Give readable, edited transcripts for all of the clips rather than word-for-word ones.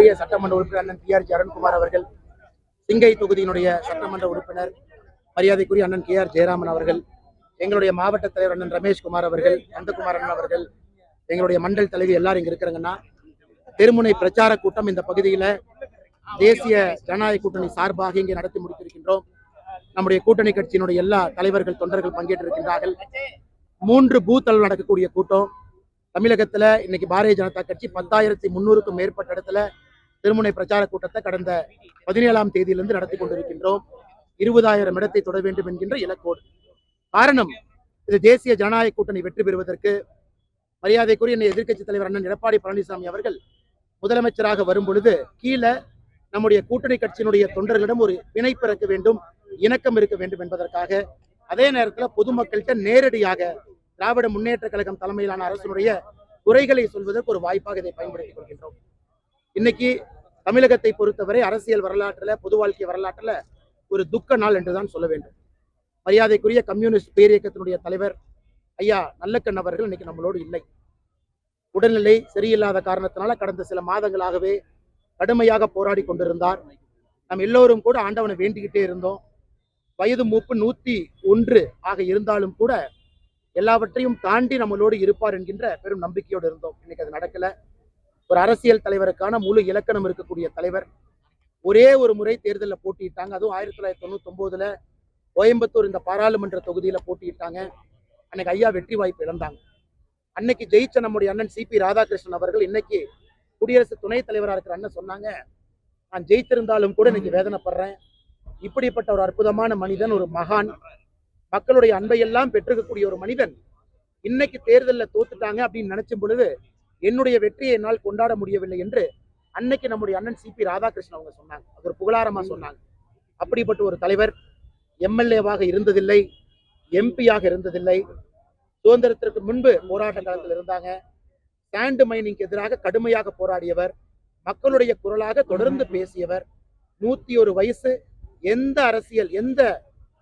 மரியாதைக்குரிய சட்டமன்ற உறுப்பினர் அண்ணன் TRG அருண்குமார் அவர்கள், சிங்கை தொகுதியினுடைய சட்டமன்ற உறுப்பினர் மரியாதைக்குரிய அண்ணன் KR ஜெயராமன் அவர்கள், எங்களுடைய மாவட்ட தலைவர் அண்ணன் ரமேஷ்குமார் அவர்கள், நந்தகுமார் அண்ணன் அவர்கள், எங்களுடைய மண்டல் தலைவி எல்லாரும் இங்க இருக்கிறாங்கன்னா, தெருமுனை பிரச்சார கூட்டம் இந்த பகுதியில தேசிய ஜனநாயக கூட்டணி சார்பாக இங்கே நடத்தி முடித்திருக்கின்றோம். நம்முடைய கூட்டணி கட்சியினுடைய எல்லா தலைவர்கள் தொண்டர்கள் பங்கேற்றிருக்கின்றார்கள். 3 பூத் அளவில் நடக்கக்கூடிய கூட்டம். தமிழகத்துல இன்னைக்கு பாரதிய ஜனதா கட்சி 10,300க்கும் மேற்பட்ட இடத்துல திருமுனை பிரச்சார கூட்டத்தை கடந்த 17ஆம் தேதியிலிருந்து நடத்தி கொண்டிருக்கின்றோம். 20,000 இடத்தை தொட வேண்டும் என்கின்ற இலக்கோடு. காரணம், இது தேசிய ஜனநாயக கூட்டணி வெற்றி பெறுவதற்கு மரியாதைக்குரிய எதிர்க்கட்சி தலைவர் அண்ணன் எடப்பாடி பழனிசாமி அவர்கள் முதலமைச்சராக வரும் பொழுது கீழே நம்முடைய கூட்டணி கட்சியினுடைய தொண்டர்களிடம் ஒரு பிணைப்பு இருக்க வேண்டும், இணக்கம் இருக்க வேண்டும் என்பதற்காக, அதே நேரத்தில் பொதுமக்கள்கிட்ட நேரடியாக திராவிட முன்னேற்ற கழகம் தலைமையிலான அரசுடைய குறைகளை சொல்வதற்கு ஒரு வாய்ப்பாக இதை பயன்படுத்திக் கொள்கின்றோம். இன்னைக்கு தமிழகத்தை பொறுத்தவரை அரசியல் வரலாற்றுல, பொது வாழ்க்கை வரலாற்றுல ஒரு துக்க நாள் என்றுதான் சொல்ல வேண்டும். மரியாதைக்குரிய கம்யூனிஸ்ட் பேரியக்கத்தினுடைய தலைவர் ஐயா நல்லக்கண் அவர்கள் இன்னைக்கு நம்மளோடு இல்லை. உடல்நிலை சரியில்லாத காரணத்தினால கடந்த சில மாதங்களாகவே கடுமையாக போராடி கொண்டிருந்தார். நாம் எல்லோரும் கூட ஆண்டவனை வேண்டிக்கிட்டே இருந்தோம். வயது மூப்பு 101 ஆக இருந்தாலும் கூட எல்லாவற்றையும் தாண்டி நம்மளோடு இருப்பார் என்கின்ற பெரும் நம்பிக்கையோடு இருந்தோம். இன்னைக்கு அது நடக்கல. ஒரு அரசியல் தலைவருக்கான முழு இலக்கணம் இருக்கக்கூடிய தலைவர் ஒரே ஒரு முறை தேர்தலில் போட்டியிட்டாங்க. அதுவும் 1999 கோயம்புத்தூர் இந்த பாராளுமன்ற தொகுதியில போட்டியிட்டாங்க. அன்னைக்கு ஐயா வெற்றி வாய்ப்பு இழந்தாங்க. அன்னைக்கு ஜெயிச்ச நம்முடைய அண்ணன் CP ராதாகிருஷ்ணன் அவர்கள் இன்னைக்கு குடியரசு துணைத் தலைவராக இருக்கிற அண்ணன் சொன்னாங்க, நான் ஜெயித்திருந்தாலும் கூட இன்னைக்கு வேதனைப்படுறேன். இப்படிப்பட்ட ஒரு அற்புதமான மனிதன், ஒரு மகான், மக்களுடைய அன்பையெல்லாம் பெற்றிருக்கக்கூடிய ஒரு மனிதன் இன்னைக்கு தேர்தலில் தோத்துட்டாங்க அப்படின்னு நினைச்சும் பொழுது என்னுடைய வெற்றியை என்னால் கொண்டாட முடியவில்லை என்று அன்னைக்கு நம்முடைய அண்ணன் CP ராதாகிருஷ்ணன் அவங்க சொன்னாங்க. அது ஒரு புகழாரமா சொன்னாங்க. அப்படிப்பட்ட ஒரு தலைவர் MLA-வாக இருந்ததில்லை, MP-யாக இருந்ததில்லை. சுதந்திரத்திற்கு முன்பு போராட்ட காலத்தில் இருந்தாங்க. சாண்ட் மைனிங்க்கு எதிராக கடுமையாக போராடியவர், மக்களுடைய குரலாக தொடர்ந்து பேசியவர். 101 வயசு, எந்த அரசியல், எந்த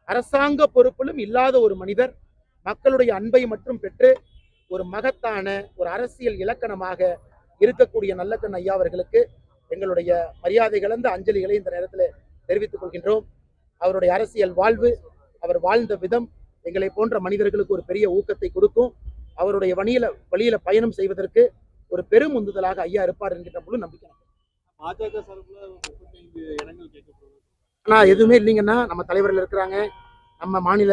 அரசாங்க பொறுப்பிலும் இல்லாத ஒரு மனிதர் மக்களுடைய அன்பை மற்றும் பெற்று ஒரு மகத்தான ஒரு அரசியல் இலக்கணமாக இருக்கக்கூடிய நல்லக்கண் ஐயா அவர்களுக்கு எங்களுடைய மரியாதை கலந்த அஞ்சலிகளை இந்த நேரத்தில் தெரிவித்துக் கொள்கின்றோம். அவருடைய அரசியல் வாழ்வு, அவர் வாழ்ந்த விதம் எங்களை போன்ற மனிதர்களுக்கு ஒரு பெரிய ஊக்கத்தை கொடுக்கும். அவருடைய வழியில பயணம் செய்வதற்கு ஒரு பெரும் உந்துதலாக ஐயா இருப்பார் என்கின்ற முழு நம்பிக்கை. ஆனா எதுவுமே இல்லைங்கன்னா, நம்ம தலைவர்கள் இருக்கிறாங்க, நம்ம மாநில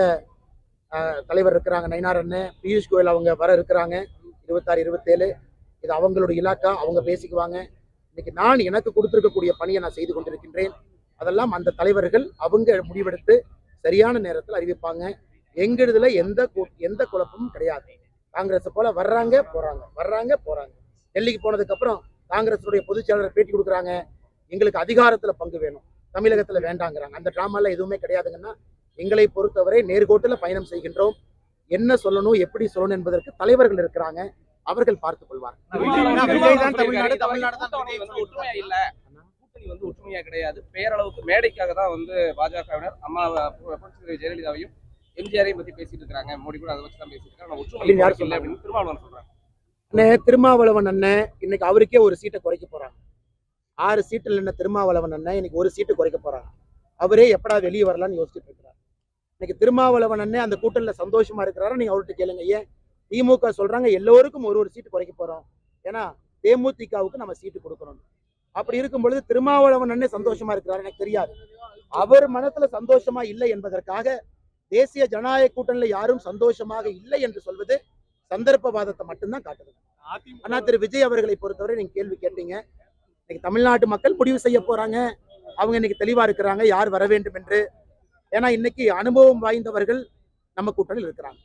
தலைவர் இருக்கிறாங்க, நயினார் அண்ணன், பியூஷ் கோயல் அவங்க வர இருக்கிறாங்க 26, 27. இது அவங்களுடைய இலாக்கா, அவங்க பேசிக்குவாங்க. இன்னைக்கு நான் எனக்கு கொடுத்திருக்கக்கூடிய பணியை நான் செய்து கொண்டிருக்கின்றேன். அதெல்லாம் அந்த தலைவர்கள் அவங்க முடிவெடுத்து சரியான நேரத்தில் அறிவிப்பாங்க. எங்கிடுதுல எந்த குழப்பமும் கிடையாது. காங்கிரஸ் போல வர்றாங்க போறாங்க. டெல்லிக்கு போனதுக்கு அப்புறம் காங்கிரஸுடைய பொதுச் செயலாளர் பேட்டி கொடுக்குறாங்க, எங்களுக்கு அதிகாரத்துல பங்கு வேணும், தமிழகத்துல வேண்டாங்கிறாங்க. அந்த டிராமால எதுவுமே கிடையாதுங்கன்னா, எங்களை பொறுத்தவரை நேர்கோட்டில் பயணம் செய்கின்றோம். என்ன சொல்லணும், எப்படி சொல்லணும் என்பதற்கு தலைவர்கள் இருக்கிறாங்க, அவர்கள் பார்த்துக் கொள்வார். ஒற்றுமையா கிடையாது, பேரளவுக்கு மேடைக்காக தான் பாஜகவினர் அம்மா ஜெயலலிதாவையும் எம்ஜிஆரையும் பத்தி பேசிட்டு இருக்காங்க. மோடி கூட அதை வச்சு தான் பேசிட்டு இருக்காங்க. ஒற்றுமை யார் சொல்ல அப்படின்னு திருமாவளவன் சொல்றாங்க. திருமாவளவன் அண்ணன் இன்னைக்கு அவருக்கே ஒரு சீட்டை குறைக்க போறாங்க. 6 சீட்டில் என்ன திருமாவளவன் அண்ணன் இன்னைக்கு ஒரு சீட்டு குறைக்க போறாங்க. அவரே எப்படா வெளியே வரலான்னு யோசிச்சுட்டு இருக்கிறார். இன்னைக்கு திருமாவளவன் அண்ணன் அந்த கூட்டணியில சந்தோஷமா இருக்கிறாரு. நீங்க அவர்கிட்ட கேளுங்க. ஏன் திமுக சொல்றாங்க எல்லோருக்கும் ஒரு சீட்டு குறைக்க போறோம், ஏன்னா தேமுதிகவுக்கு நம்ம சீட்டு கொடுக்கணும். அப்படி இருக்கும் பொழுது திருமாவளவன் அண்ணன் சந்தோஷமா இருக்கிறாரு. எனக்கு தெரியாது, அவர் மனத்துல சந்தோஷமா இல்லை என்பதற்காக தேசிய ஜனநாயக கூட்டணியில யாரும் சந்தோஷமாக இல்லை என்று சொல்வது சந்தர்ப்பவாதத்தை மட்டும்தான் காட்டுது. ஆனா திரு விஜய் அவர்களை பொறுத்தவரை நீங்க கேள்வி கேட்டீங்க. இன்னைக்கு தமிழ்நாட்டு மக்கள் முடிவு செய்ய போறாங்க. அவங்க இன்னைக்கு தெளிவா இருக்கிறாங்க யார் வர வேண்டும் என்று. ஏன்னா இன்னைக்கு அனுபவம் வாய்ந்தவர்கள் நம்ம கூட்டணியில் இருக்கிறாங்க,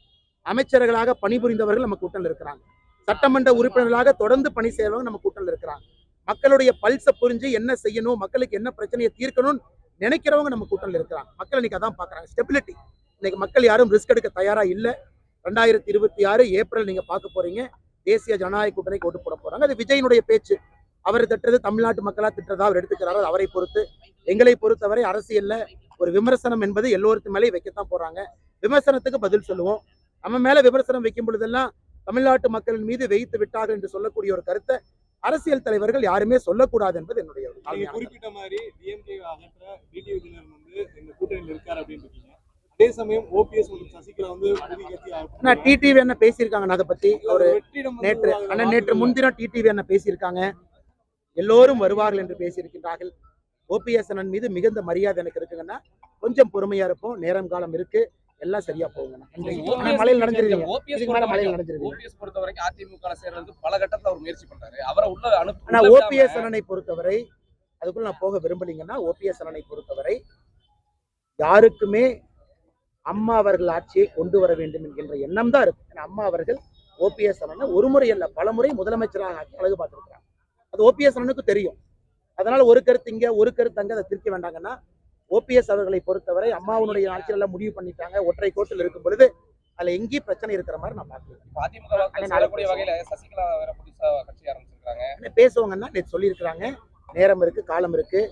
அமைச்சர்களாக பணிபுரிந்தவர்கள் நம்ம கூட்டணியில் இருக்கிறாங்க, சட்டமன்ற உறுப்பினர்களாக தொடர்ந்து பணி செய்வங்க நம்ம கூட்டணியில் இருக்கிறாங்க, மக்களுடைய பல்ஸை புரிஞ்சு என்ன செய்யணும், மக்களுக்கு என்ன பிரச்சனையை தீர்க்கணும்னு நினைக்கிறவங்க நம்ம கூட்டணியில் இருக்கிறாங்க. மக்கள் இன்னைக்கு அதான் பாக்குறாங்க, ஸ்டெபிலிட்டி. இன்னைக்கு மக்கள் யாரும் ரிஸ்க் எடுக்க தயாரா இல்லை. 2026 ஏப்ரல் நீங்க பார்க்க போறீங்க, தேசிய ஜனநாயக கூட்டணிக்கு ஓட்டு போட போறாங்க. அது விஜயனுடைய பேச்சு. அவர் திட்டுறது தமிழ்நாட்டு மக்களா திட்டுறதா அவர் எடுத்துக்கிறாரோ அவரை பொறுத்து. எங்களை பொறுத்தவரை அரசியல்ல ஒரு விமர்சனம் என்பது எல்லோருக்கும் மேலே வைக்கத்தான் போறாங்க. விமர்சனத்துக்கு பதில் சொல்லுவோம். நம்ம மேல விமர்சனம் வைக்கும் பொழுதெல்லாம் தமிழ்நாட்டு மக்களின் மீது வைத்து விட்டார்கள் என்று சொல்லக்கூடிய ஒரு கருத்தை அரசியல் தலைவர்கள் யாருமே சொல்லக்கூடாது என்பது என்னுடைய ஒரு நீங்க தாழ்மையான கருத்து. குறிப்பிட்ட மாதிரி டிஎம்கே அகற்ற டிடிவி தினகரன் வந்து இந்த கூட்டணியில் இருக்காரு அப்படின்னு இருக்கீங்க. அதே சமயம் ஓபிஎஸ் மற்றும் சசிகலா வந்து புதிய கட்சி ஆனா டிடிவி என்ன பேசியிருக்காங்க அதை பத்தி ஒரு வெற்றிடம் வந்து நேற்று உருவாகுற ஆனா நேற்று முன்தினம் டிடிவி என்ன பேசியிருக்காங்க, எல்லோரும் வருவார்கள் என்று பேசியிருக்கின்றார்கள். ஓபிஎஸ் அண்ணன் மீது மிகுந்த மரியாதை எனக்கு இருக்குங்கன்னா கொஞ்சம் பொறுமையா இருப்போம், நேரம் காலம் இருக்கு, எல்லாம் சரியா போகுங்க. மழையில் நடந்துருவீங்க, இதுக்கு மேல மழையில் நடந்துருவீங்க. ஓபிஎஸ் பொறுத்த வரைக்கும் அதிமுக சேர்றது பல கட்டத்துல அவர் முயற்சி பண்றாரு. அவரை உள்ள ஆனா ஓபிஎஸ் அண்ணனை பொறுத்தவரை அதுக்குள்ள நான் போக விரும்பலீங்கன்னா, ஓபிஎஸ் அண்ணனை பொறுத்தவரை யாருக்குமே அம்மா அவர்கள் ஆட்சியை கொண்டு வர வேண்டும் என்கின்ற எண்ணம் தான் இருக்கு. ஏன்னா அம்மா அவர்கள் ஓபிஎஸ் அண்ணனை ஒரு முறை அல்ல பல முறை முதலமைச்சராக ஆக்கி அழகு பார்த்திருக்கிறாங்க. அது ஓபிஎஸ் அண்ணனுக்கு தெரியும். அதனால ஒரு கருத்து இங்க ஒரு கருத்து அங்க அதை திருக்க வேண்டாங்கன்னா, ஓபிஎஸ் அவர்களை பொறுத்தவரை அம்மாவுடைய ஆட்சியில் எல்லாம் முடிவு பண்ணிட்டாங்க. ஒற்றை கோட்டில் இருக்கும் பொழுது அதுல எங்கேயும் பிரச்சனை இருக்கிற மாதிரி நான் பார்க்கிறேன். அதிமுக சொல்லக்கூடிய வகையில சசிகலா வேற புதுசா கட்சி ஆரம்பிச்சிருக்காங்க. பேசுவாங்கன்னா நேற்று சொல்லியிருக்கிறாங்க, நேரம் இருக்கு, காலம் இருக்கு,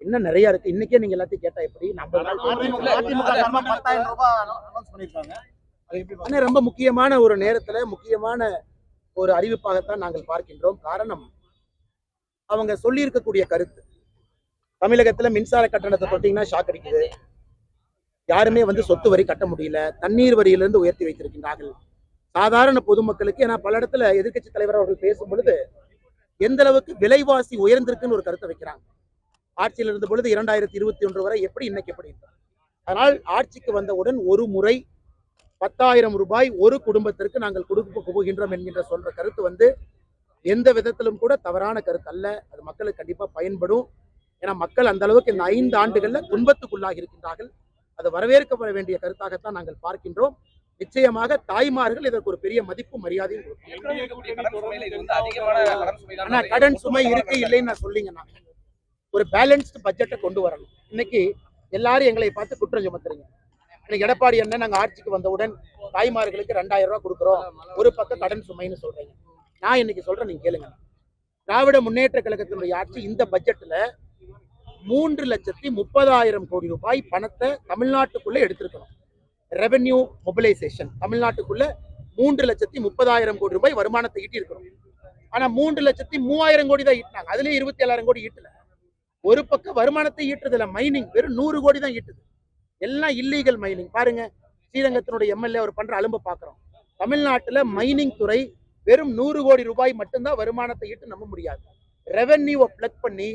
இன்னும் நிறைய இருக்கு. இன்னைக்கே நீங்க எல்லாத்தையும் கேட்டா எப்படி நம்ம ரொம்ப முக்கியமான ஒரு நேரத்துல முக்கியமான ஒரு அறிவிப்பாகத்தான் நாங்கள் பார்க்கின்றோம். காரணம் அவங்க சொல்லி இருக்கக்கூடிய கருத்து. தமிழகத்துல மின்சார கட்டணத்தை தொட்டீங்கன்னா ஷாக் அடிக்குது, யாருமே சொத்து வரி கட்ட முடியல, தண்ணீர் வரியிலிருந்து உயர்த்தி வைத்திருக்கின்றார்கள் சாதாரண பொதுமக்களுக்கு. ஏன்னா பல இடத்துல எதிர்க்கட்சி தலைவர் அவர்கள் பேசும் பொழுது எந்த அளவுக்கு விலைவாசி உயர்ந்திருக்குன்னு ஒரு கருத்தை வைக்கிறாங்க. ஆட்சியில் இருந்த பொழுது 2021 வரை எப்படி, இன்னைக்கு எப்படி. அதனால் ஆட்சிக்கு வந்தவுடன் ஒரு முறை 10,000 ரூபாய் ஒரு குடும்பத்திற்கு நாங்கள் கொடுக்க போகின்றோம் என்கின்ற சொல்ற கருத்து எந்த விதத்திலும் கூட தவறான கருத்து அல்ல. அது மக்களுக்கு கண்டிப்பா பயன்படும். ஏன்னா மக்கள் அந்த அளவுக்கு இந்த 5 ஆண்டுகள்ல துன்பத்துக்குள்ளாகி இருக்கின்றார்கள். அது வரவேற்கப்பட வேண்டிய கருத்தாகத்தான் நாங்கள் பார்க்கின்றோம். நிச்சயமாக தாய்மார்கள் இதற்கு ஒரு பெரிய மதிப்பு மரியாதையும் கொடுக்கணும். கடன் சுமை இருக்கு இல்லைன்னு நான் சொல்லிங்கன்னா, ஒரு பேலன்ஸ்டு பட்ஜெட்டை கொண்டு வரணும். இன்னைக்கு எல்லாரும் எங்களை பார்த்து குற்றம் சுமத்துறீங்க. இன்னைக்கு எடப்பாடி அண்ணன் நாங்க ஆட்சிக்கு வந்தவுடன் தாய்மார்களுக்கு 2,000 ரூபாய் கொடுக்குறோம், ஒரு பக்கம் கடன் சுமைன்னு சொல்றீங்க. நான் இன்னைக்கு சொல்றேன், நீங்க கேளுங்க. திராவிட முன்னேற்ற கழகத்தினுடைய ஆட்சி இந்த பட்ஜெட்ல 3,30,000 கோடி ரூபாய் பணத்தை தமிழ்நாட்டுக்குள்ள எடுத்திருக்கணும். ரெவென்யூ மொபிலைசேஷன் தமிழ்நாட்டுக்குள்ள 3,30,000 கோடி ரூபாய் வருமானத்தை ஈட்டி இருக்கணும். ஆனா 3,03,000 கோடி தான் ஈட்டினாங்க. அதுலயே 27,000 கோடி ஈட்டல. ஒரு பக்கம் வருமானத்தை ஈட்டுறதுல மைனிங் வெறும் 100 கோடி தான் ஈட்டுது. எல்லாம் இல்லீகல் மைனிங். பாருங்க, ஸ்ரீரங்கத்தினுடைய எம்எல்ஏ அவர் பண்ற அலும்ப பாக்குறோம். தமிழ்நாட்டுல மைனிங் துறை வெறும் 100 கோடி ரூபாய் மட்டும்தான் வருமானத்தை ஈட்டு நம்ப முடியாது. ரெவென்யூவை பிளக் பண்ணி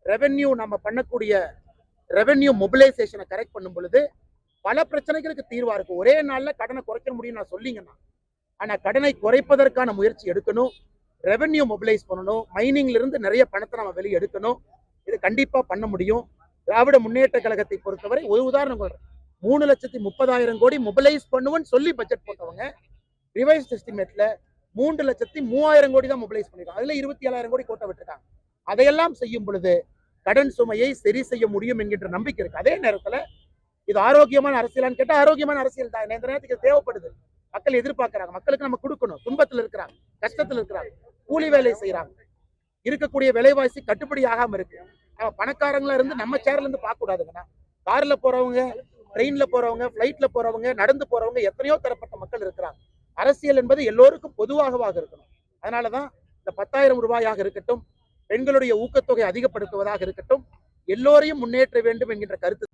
ரெவென்யூ நம்ம பண்ணக்கூடிய ரெவென்யூ மொபிலைசேஷனை கரெக்ட் பண்ணும் பொழுது பல பிரச்சனைகளுக்கு தீர்வா இருக்கும். ஒரே நாள்ல கடனை குறைக்க முடியும் நான் சொல்லிங்கன்னா, ஆனா கடனை குறைப்பதற்கான முயற்சி எடுக்கணும். ரெவென்யூ மொபிலைஸ் பண்ணணும். மைனிங்ல இருந்து நிறைய பணத்தை நம்ம வெளியே எடுக்கணும். இது கண்டிப்பா பண்ண முடியும். திராவிட முன்னேற்ற கழகத்தை பொறுத்தவரை ஒரு உதாரணம் சொல்றேன். 3,30,000 கோடி மொபிலைஸ் பண்ணுவோன்னு சொல்லி பட்ஜெட் போட்டவங்க ரிவைஸ்ட் எஸ்டிமேட்ல 3,03,000 கோடி தான் மொபிலைஸ் பண்ணிருக்காங்க. அதுல 27,000 கோடி கோட்டை விட்டுருக்காங்க. அதையெல்லாம் செய்யும் பொழுது கடன் சுமையை சரி செய்ய முடியும் என்கின்ற நம்பிக்கை இருக்கு. அதே நேரத்துல இது ஆரோக்கியமான அரசியலான்னு கேட்டா ஆரோக்கியமான அரசியல் தான். இந்த நேரத்துக்கு தேவைப்படுது. மக்கள் எதிர்பார்க்கிறாங்க. மக்களுக்கு நம்ம கொடுக்கணும். துன்பத்தில் இருக்கிறாங்க, கஷ்டத்தில் இருக்கிறாங்க, கூலி வேலை செய்யறாங்க, இருக்கக்கூடிய விலைவாசி கட்டுப்படி ஆகாம இருக்கு. பணக்காரங்களா இருந்து நம்ம சேர்ல இருந்து பார்க்க கூடாதுங்கண்ணா. கார்ல போறவங்க, ட்ரெயின்ல போறவங்க, பிளைட்ல போறவங்க, நடந்து போறவங்க, எத்தனையோ தரப்பட்ட மக்கள் இருக்கிறாங்க. அரசியல் என்பது எல்லோருக்கும் பொதுவாகவாக இருக்கணும். அதனாலதான் இந்த 10,000 ரூபாயாக இருக்கட்டும், பெண்களுடைய ஊக்கத்தொகை அதிகப்படுத்துவதாக இருக்கட்டும், எல்லோரையும் முன்னேற்ற வேண்டும் என்கின்ற கருத்து